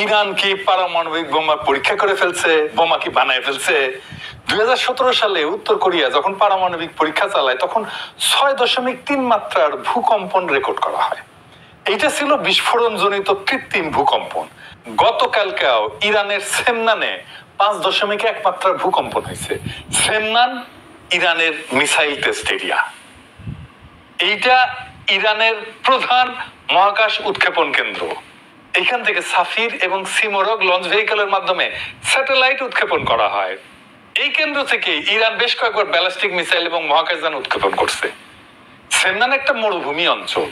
Iran কি পারমাণবিক বোমা পরীক্ষা করে ফেলছে, বোমা কি বানায় ফেলছে? 2017 সালে উত্তর কোরিয়া যখন পারমাণবিক পরীক্ষা চালায় তখন 6.3 মাত্রার ভূকম্পন রেকর্ড করা হয়। এইটা ছিল বিস্ফোরণ জনিত কৃত্রিম ভূকম্পন। গতকালকেও ইরানের সেমনানে 5.1 মাত্রার ভূকম্পন হয়েছে। সেমনান ইরানের মিসাইল টেস্ট এরিয়া। এইটা ইরানের প্রধান মহাকাশ উৎক্ষেপণ কেন্দ্র। এখান থেকে সাফির এবং সিমোরগ লঞ্চ ভেহিকলের মাধ্যমে স্যাটেলাইট উৎক্ষেপণ করা হয়। এই কেন্দ্র থেকে ইরান বেশ কয়েকবার ব্যালিস্টিক মিসাইল এবং মহাকাশযান উৎক্ষেপণ করছে। সেমনান একটা মরুভূমি অঞ্চল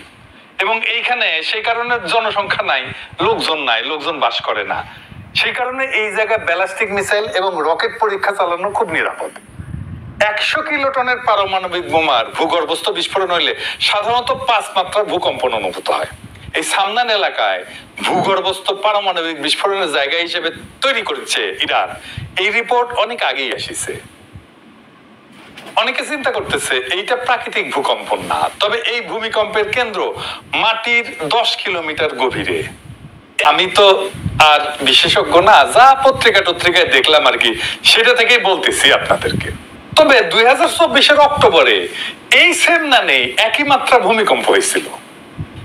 এবং এইখানে সেই কারণে জনসংখ্যা নাই, লোকজন নাই, লোকজন বাস করে না। সেই কারণে এই জায়গায় ব্যালিস্টিক মিসাইল এবং রকেট পরীক্ষা চালানো খুব নিরাপদ। 100 কিলোটনের পারমাণবিক বোমার ভূগর্ভস্থ বিস্ফোরণ হইলে সাধারণত 5 মাত্রার ভূকম্পন অনুভূত হয়। এই সামনান এলাকায় ভূগর্ভস্থ পারমাণবিক বিস্ফোরণের জায়গা হিসেবে তৈরি করেছে ইরান। এই রিপোর্ট অনেক আগেই আসিছে। অনেকে চিন্তা করতেছে এইটা প্রাকৃতিক ভূকম্পন না, তবে এই ভূমিকম্পের কেন্দ্র মাটির 10 কিলোমিটার গভীরে। আমি তো আর বিশেষজ্ঞ না, যা পত্রিকায় দেখলাম আর কি, সেটা থেকেই বলতেছি আপনাদেরকে। তবে 2024 অক্টোবরে এই সেমনানে একই মাত্রা ভূমিকম্প হয়েছিল।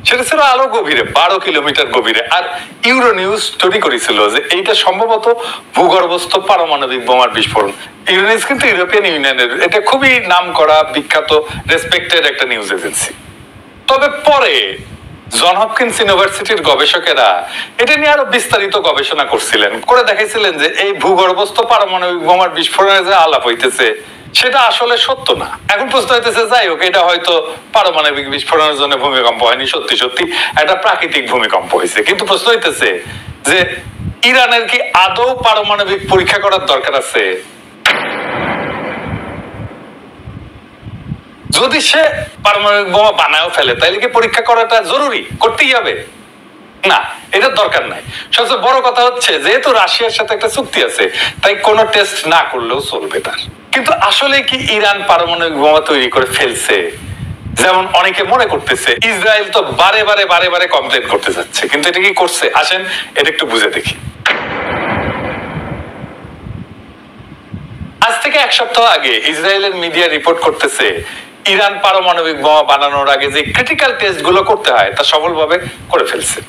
সেটা ছিল আরো গভীরে, 12 কিলোমিটার গভীরে। আর ইউরো নিউজ তৈরি করেছিল যে এইটা সম্ভবত ভূগর্ভস্থ পারমাণবিক বোমার বিস্ফোরণ। ইউরো নিউজ কিন্তু ইউরোপিয়ান ইউনিয়নের, এটা খুবই নাম করা, বিখ্যাত, রেসপেক্টেড একটা নিউজ এজেন্সি। তবে পরে জন হপকিন্স ইউনিভার্সিটির গবেষকেরা এটা নিয়ে আরো বিস্তারিত গবেষণা করছিলেন, করে দেখাইছিলেন যে এই ভূগর্ভস্থ পারমাণবিক বোমার বিস্ফোরণের যে আলাপ হইতেছে সেটা আসলে সত্য না। এখন প্রশ্ন হইতেছে, যাই হোক, এটা হয়তো পারমাণবিক বিস্ফোরণের জন্য ভূমিকম্প হয়নি, সত্যি সত্যি একটা প্রাকৃতিক ভূমিকম্প হয়েছে। কিন্তু প্রশ্ন হইতেছে যে ইরানের কি আদৌ পারমাণবিক পরীক্ষা করার দরকার আছে? যদি সে পারমাণবিক বোমা বানায়ও ফেলে তাইলে কি পরীক্ষা করাটা জরুরি, করতেই হবে? না, এটার দরকার নাই। সবচেয়ে বড় কথা হচ্ছে, যেহেতু রাশিয়ার সাথে একটা চুক্তি আছে, তাই কোনো টেস্ট না করলেও চলবে তার। কিন্তু আসলে কি ইরান পারমাণবিক বোমা তৈরি করে ফেলছে যেমন অনেকে মনে করতেছে? ইসরায়েল তো বারে বারে কমপ্লেন করতে যাচ্ছে, কিন্তু এটা কি করছে? আসেন এটা একটু বুঝে দেখি। আজ থেকে 1 সপ্তাহ আগে ইসরায়েলের মিডিয়া রিপোর্ট করতেছে ইরান পারমাণবিক বোমা বানানোর আগে যে ক্রিটিক্যাল টেস্ট গুলো করতে হয় তা সফলভাবে করে ফেলছে।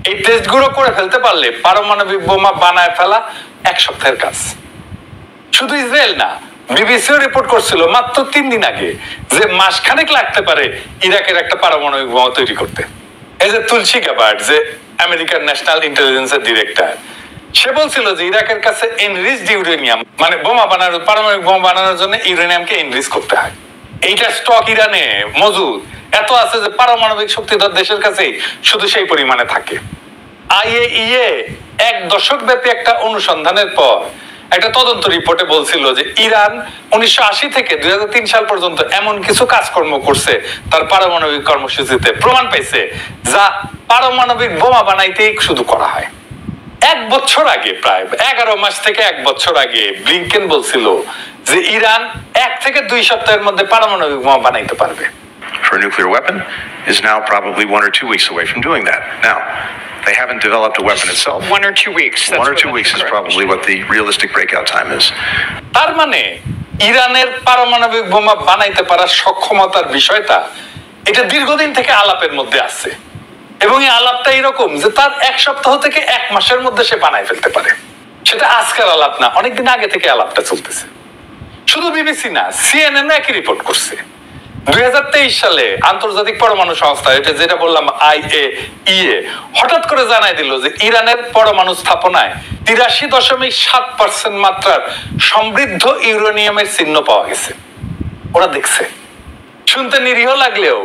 এই টেস্ট গুলো করে ফেলতে পারলে পারমাণবিক বোমা বানায় ফেলা 1 সপ্তাহের কাজ। শুধু ইসরায়েল না, বিবিসিও রিপোর্ট করছিল মাত্র 3 দিন আগে যে মাসখানেক লাগতে পারে ইরাকের একটা পারমাণবিক বোমা তৈরি করতে। এই যে তুলসী গ্যাবার্ড, যে আমেরিকার ন্যাশনাল ইন্টেলিজেন্সের ডিরেক্টর, সে বলছিল যে ইরাকের কাছে এনরিচড ইউরেনিয়াম, মানে বোমা বানানোর, পারমাণবিক বোমা বানানোর জন্য ইউরেনিয়ামকে এনরিচ করতে হয়। এইটা স্টক ইরানে মজুদ এত আছে যে পারমাণবিক শক্তিধর দেশের কাছেই শুধু সেই পরিমাণে থাকে। IAEA 1 দশক ব্যাপী একটা অনুসন্ধানের পর একটা তদন্ত রিপোর্টে বলছিল যে ইরান 1980 থেকে 2003 সাল পর্যন্ত এমন কিছু কাজকর্ম করছে তার পারমাণবিক কর্মসূচিতে, প্রমাণ পাইছে যা পারমাণবিক বোমা বানাইতেই শুধু করা হয়। 1 বছর আগে, প্রায় 11 মাস থেকে 1 বছর আগে ব্লিংকেন বলছিল যে ইরান 1 থেকে 2 সপ্তাহের মধ্যে পারমাণবিক বোমা বানাইতে পারবে। For a nuclear weapon is now probably 1 or 2 weeks away from doing that. Now, they haven't developed a weapon itself. 1 or 2 weeks. 1 or 2 weeks is probably what the realistic breakout time is. তার মানে ইরানের পারমাণবিক বোমা বানাইতে পারার সক্ষমতার বিষয়টা এটা দীর্ঘদিন থেকে আলাপের মধ্যে আছে, এবং এই আলাপটা এরকম যে তার 1 সপ্তাহ থেকে 1 মাসের মধ্যে সে বানায় ফেলতে পারে। সেটা আজকের আলাপ না, অনেকদিন আগে থেকে আলাপটা চলতেছে। শুধু বিবিসি না, CNN একই রিপোর্ট করছে। 2023 সালে আন্তর্জাতিক পরমাণু সংস্থা, এটা যেটা বললাম IAEA, হঠাৎ করে জানাই দিল যে ইরানের পরমাণু স্থাপনায় 83.7% মাত্রার সমৃদ্ধ ইউরেনিয়ামের চিহ্ন পাওয়া গেছে। ওরা দেখছে। শুনতে নিরীহ লাগলেও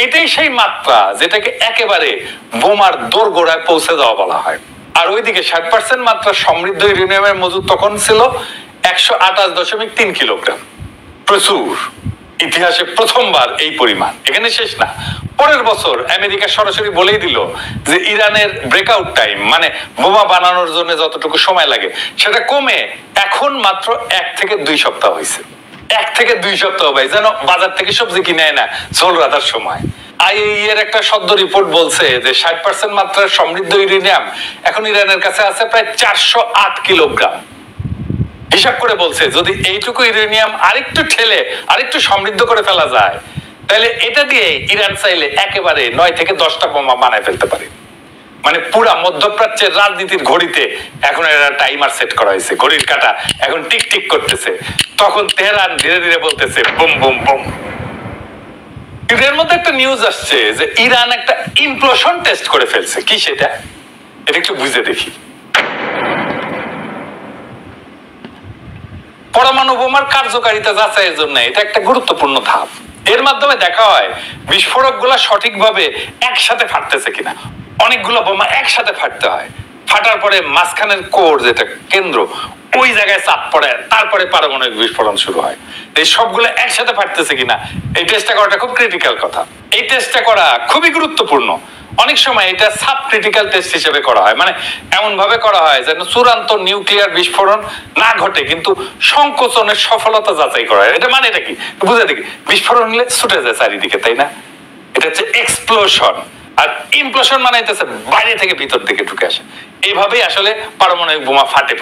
এটাই সেই মাত্রা যেটাকে একেবারে বোমার দোরগোড়ায় পৌঁছে যাওয়া বলা হয়। আর ওইদিকে 60% মাত্রা সমৃদ্ধ ইউরেনিয়ামের মজুদ তখন ছিল 128.3 কিলোগ্রাম। প্রচুর। ইতিহাসে প্রথমবার এই পরিমাণ। এখানে শেষ না, পরের বছর আমেরিকা সরাসরি বলেই দিল যে ইরানের ব্রেকআউট টাইম, মানে বোমা বানানোর জন্য যতটুকু সময় লাগে, সেটা কমে এখন মাত্র 1 থেকে 2 সপ্তাহ হয়েছে। 1 থেকে 2 সপ্তাহ ভাই যেন বাজার থেকে সবজি কিনে না ঝোল রাতার সময়। আইএই এর একটা সদ্য রিপোর্ট বলছে যে 60% মাত্রার সমৃদ্ধ ইউরেনিয়াম এখন ইরানের কাছে আছে প্রায় 408 কিলোগ্রাম। হিসাব করে বলছে যদি এইটুকু ইউরেনিয়াম আরেকটু ঠেলে আরেকটু সমৃদ্ধ করে ফেলা যায় তাহলে এটা দিয়ে ইরান চাইলে একেবারে 9 থেকে 10টা বোমা বানায় ফেলতে পারে। মানে পুরা মধ্যপ্রাচ্যের রাজনীতির ঘড়িতে এখন এরা টাইমার সেট করা হয়েছে, ঘড়ির কাঁটা এখন টিক টিক করতেছে। তখন তেহরান ধীরে ধীরে বলতেছে বুম বুম বুম। এর মধ্যে একটা নিউজ আসছে যে ইরান একটা ইমপ্লোশন টেস্ট করে ফেলছে। কি সেটা? এটা একটু বুঝে দেখি। পরমাণু বোমার কার্যকারিতা যাচাইয়ের জন্য এটা একটা গুরুত্বপূর্ণ ধাপ। এর মাধ্যমে দেখা হয় বিস্ফোরক গুলা সঠিকভাবে একসাথে ফাটতেছে কিনা। অনেকগুলো বোমা একসাথে ফাটতে হয়, ফাটার পরে মাঝখানের কোর যেটা কেন্দ্র ওই জায়গায় চাপ পড়ে, তারপরে পারমাণবিক বিস্ফোরণ শুরু হয়। এই সবগুলো একসাথে ফাটতেছে কিনা এই টেস্টটা করাটা খুব ক্রিটিক্যাল কথা। এই টেস্টটা করা খুবই গুরুত্বপূর্ণ। অনেক সময় এটা সাব ক্রিটিক্যাল টেস্ট হিসেবে করা হয়, মানে এমন ভাবে করা হয় যেন চূড়ান্ত নিউক্লিয়ার বিস্ফোরণ না ঘটে কিন্তু সংকোচনের সফলতা যাচাই করা হয়। এটা মানে এটা কি বুঝে দেখি, বিস্ফোরণ হলে ছুটে যায় চারিদিকে, তাই না? এটা হচ্ছে এক্সপ্লোশন। আর ইমপ্লোশন মানে হচ্ছে বাইরে থেকে ভিতর দিকে ঢুকে আসে। এইভাবেই আসলে পারমাণবিক বোমা ফাটে।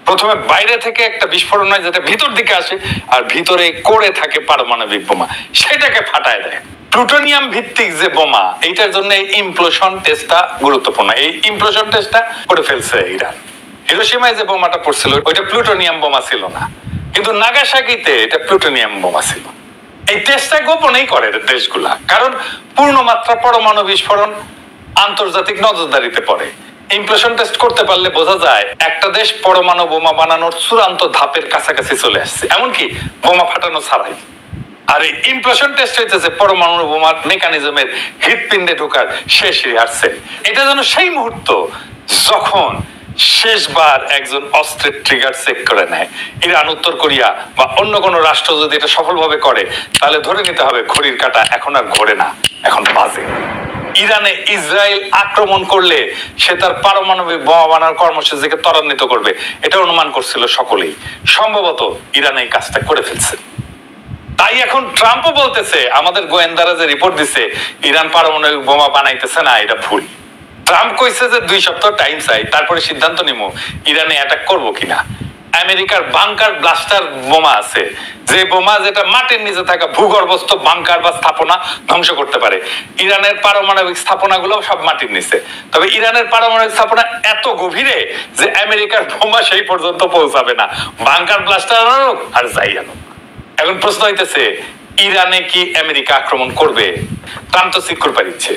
প্রথমে বাইরে থেকে একটা বিস্ফোরণ হয় যেটা ভিতর দিকে আসে, আর ভিতরে কোরে থাকে পারমাণবিক বোমা, সেটাকে ফাটায় দেয়। প্লুটোনিয়াম ভিত্তিক যে বোমা, এইটার জন্য ইমপ্লোশন টেস্টটা গুরুত্বপূর্ণ। এই ইমপ্লোশন টেস্টটা করে ফেলছে ইরান। হিরোশিমায় যে বোমাটা পড়ছিল ওইটা প্লুটোনিয়াম বোমা ছিল না, কিন্তু নাগাসাকিতে এটা প্লুটোনিয়াম বোমা ছিল। এই টেস্টটা গোপনেই করে দেশগুলা, কারণ পূর্ণমাত্রা পরমাণু বিস্ফোরণ আন্তর্জাতিক নজরদারিতে পড়ে। ইমপ্লোশন টেস্ট করতে পারলে বোঝা যায় একটা দেশ পরমাণু বোমা বানানোর চূড়ান্ত ধাপের কাছাকাছি চলে আসছে, এমনকি বোমা ফাটানো ছাড়াই। আর এই ইমপ্লোশন টেস্ট হইতেছে পরমাণু বোমার মেকানিজমের হৃৎপিণ্ডে ঢোকার শেষ রিহার্সেল। এটা যেন সেই মুহূর্ত যখন শেষবার একজন অস্ত্রের ট্রিগার চেক করে নেয়। ইরান, উত্তর কোরিয়া বা অন্য কোনো রাষ্ট্র যদি এটা সফলভাবে করে তাহলে ধরে নিতে হবে ঘড়ির কাঁটা এখন আর ঘোরে না, এখন বাজে। ইরানে ইসরায়েল আক্রমণ করলে সে তার পারমাণবিক বোমা বানানোর কর্মসূচিকে ত্বরান্বিত করবে, এটা অনুমান করছিল সকলেই। সম্ভবত ইরান এই কাজটা করে ফেলছে। তাই এখন ট্রাম্পও বলতেছে আমাদের গোয়েন্দারা যে রিপোর্ট দিছে ইরান পারমাণবিক বোমা বানাইতেছে না, এটা ভুল। ট্রাম্প কইছে যে 2 সপ্তাহ টাইম চাই, তারপরে সিদ্ধান্ত নিব ইরানে অ্যাটাক করব কিনা। আমেরিকার বাংকার ব্লাস্টার বোমা আছে, যে বোমা যেটা মাটির নিচে থাকা ভূগর্ভস্থ বাংকার বা স্থাপনা ধ্বংস করতে পারে। ইরানের পারমাণবিক স্থাপনাগুলো সব মাটির নিচে, তবে ইরানের পারমাণবিক স্থাপনা এত গভীরে যে আমেরিকার বোমা সেই পর্যন্ত পৌঁছাবে না, বাংকার ব্লাস্টার আনুক আর যাই আনুক। এখন প্রশ্ন হইতেছে ইরানে কি আমেরিকা আক্রমণ করবে? ট্রাম্প তো সিকিউর পারিচ্ছে।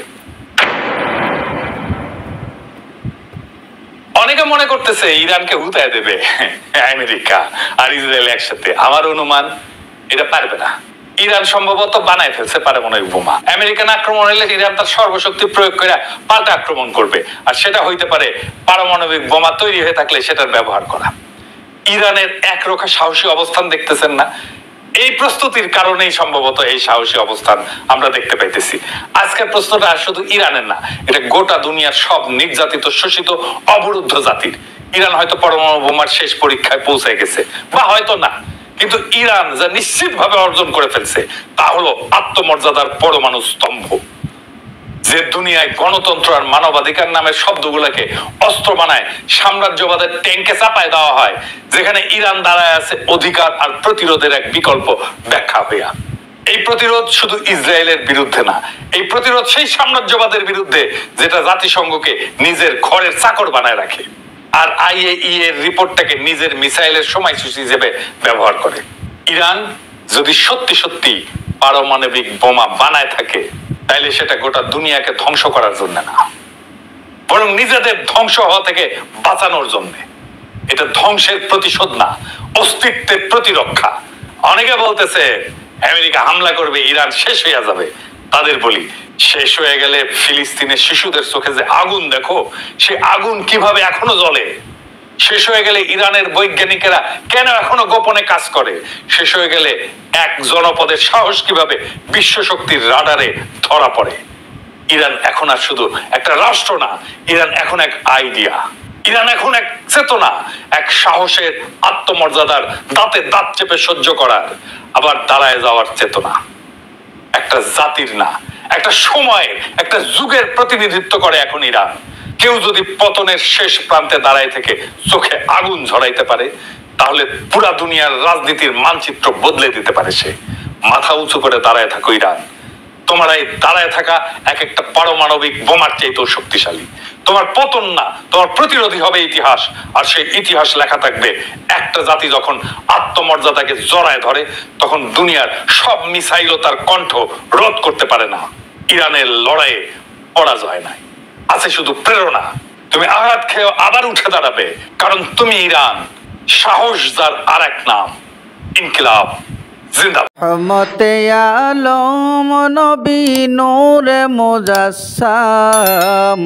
অনেকে মনে করতেছে ইরানকে হুতায় দেবে আমেরিকা আর ইসরায়েল একসাথে। আমার অনুমান এটা পারবে না। ইরান সম্ভবত বানায় ফেলছে পারমাণবিক বোমা। আমেরিকান আক্রমণ হলে ইরান তার সর্বশক্তি প্রয়োগ করে পাল্টা আক্রমণ করবে, আর সেটা হইতে পারে পারমাণবিক বোমা তৈরি হয়ে থাকলে সেটার ব্যবহার করা। ইরানের একরোখা সাহসী অবস্থান দেখতেছেন না? এই প্রস্তুতির কারণেই সম্ভবত এই সাহসী অবস্থান আমরা দেখতে পাইতেছি। আজকের প্রশ্নটা শুধু ইরানের না, এটা গোটা দুনিয়ার সব নির্যাতিত, শোষিত, অবরুদ্ধ জাতির। ইরান হয়তো পরমাণু বোমার শেষ পরীক্ষায় পৌঁছে গেছে বা হয়তো না, কিন্তু ইরান যা নিশ্চিতভাবে অর্জন করে ফেলছে তা হলো আত্মমর্যাদার পরমাণু স্তম্ভ। যে দুনিয়ায় গণতন্ত্র আর মানবাধিকার নামের শব্দগুলোকে অস্ত্র বানায় সাম্রাজ্যবাদের ট্যাঙ্কে চাপায় দেওয়া হয়, যেখানে ইরান দাঁড়ায় আছে অধিকার আর প্রতিরোধের এক বিকল্প ব্যাখ্যা হইয়া। এই প্রতিরোধ শুধু ইসরায়েলের বিরুদ্ধে না, এই প্রতিরোধ সেই সাম্রাজ্যবাদের বিরুদ্ধে যেটা জাতিসংঘকে নিজের ঘরের চাকর বানায় রাখে আর আইএই এর রিপোর্টটাকে নিজের মিসাইলের সময়সূচি হিসেবে ব্যবহার করে। ইরান যদি সত্যি সত্যি পারমাণবিক বোমা বানায় থাকে তাইলে সেটা গোটা দুনিয়াকে ধ্বংস করার জন্য না, বরং নিজেদের ধ্বংস হওয়া থেকে বাঁচানোর জন্য। এটা ধ্বংসের প্রতিশোধ না, অস্তিত্বের প্রতিরক্ষা। অনেকে বলতেছে আমেরিকা হামলা করবে, ইরান শেষ হয়ে যাবে। তাদের বলি, শেষ হয়ে গেলে ফিলিস্তিনের শিশুদের চোখে যে আগুন দেখো, সে আগুন কিভাবে এখনো জ্বলে। শেষ হয়ে গেলে ইরানের বৈজ্ঞানিকেরা কেন এখনো গোপনে কাজ করে। শেষ হয়ে গেলে এক জনপদের সাহস কিভাবে বিশ্ব শক্তির রাডারে ধরা পড়ে। ইরান এখন আর শুধু একটা রাষ্ট্র না, ইরান এখন এক আইডিয়া। ইরান এখন এক চেতনা, এক সাহসের, আত্মমর্যাদার, দাঁতে দাঁত চেপে সহ্য করার, আবার দাঁড়ায় যাওয়ার চেতনা। একটা জাতির না, একটা সময়ের, একটা যুগের প্রতিনিধিত্ব করে এখন ইরান। কেউ যদি পতনের শেষ প্রান্তে দাঁড়ায় থেকে চোখে আগুন ঝরাইতে পারে, তাহলে পুরা দুনিয়ার রাজনীতির মানচিত্র বদলে দিতে পারে সে। মাথা উঁচু করে দাঁড়ায় থাকো ইরান। তোমার এই দাঁড়ায় থাকা এক একটা পারমাণবিক বোমার চাইতেও শক্তিশালী। তোমার পতন না, তোমার প্রতিরোধী হবে ইতিহাস। আর সেই ইতিহাস লেখা থাকবে, একটা জাতি যখন আত্মমর্যাদাকে জড়ায় ধরে, তখন দুনিয়ার সব মিসাইলও তার কণ্ঠ রোধ করতে পারে না। ইরানের লড়াইয়ে পরাজয় নাই, আছে শুধু প্রেরণা। তুমি আঘাত খেয়ে আবার উঠে দাঁড়াবে, কারণ তুমি ইরান। সাহস যার আর এক নাম, ইনকিলাব জিন্দাবাদ। রহমতে আলম নবী নূরে মুজাসসাম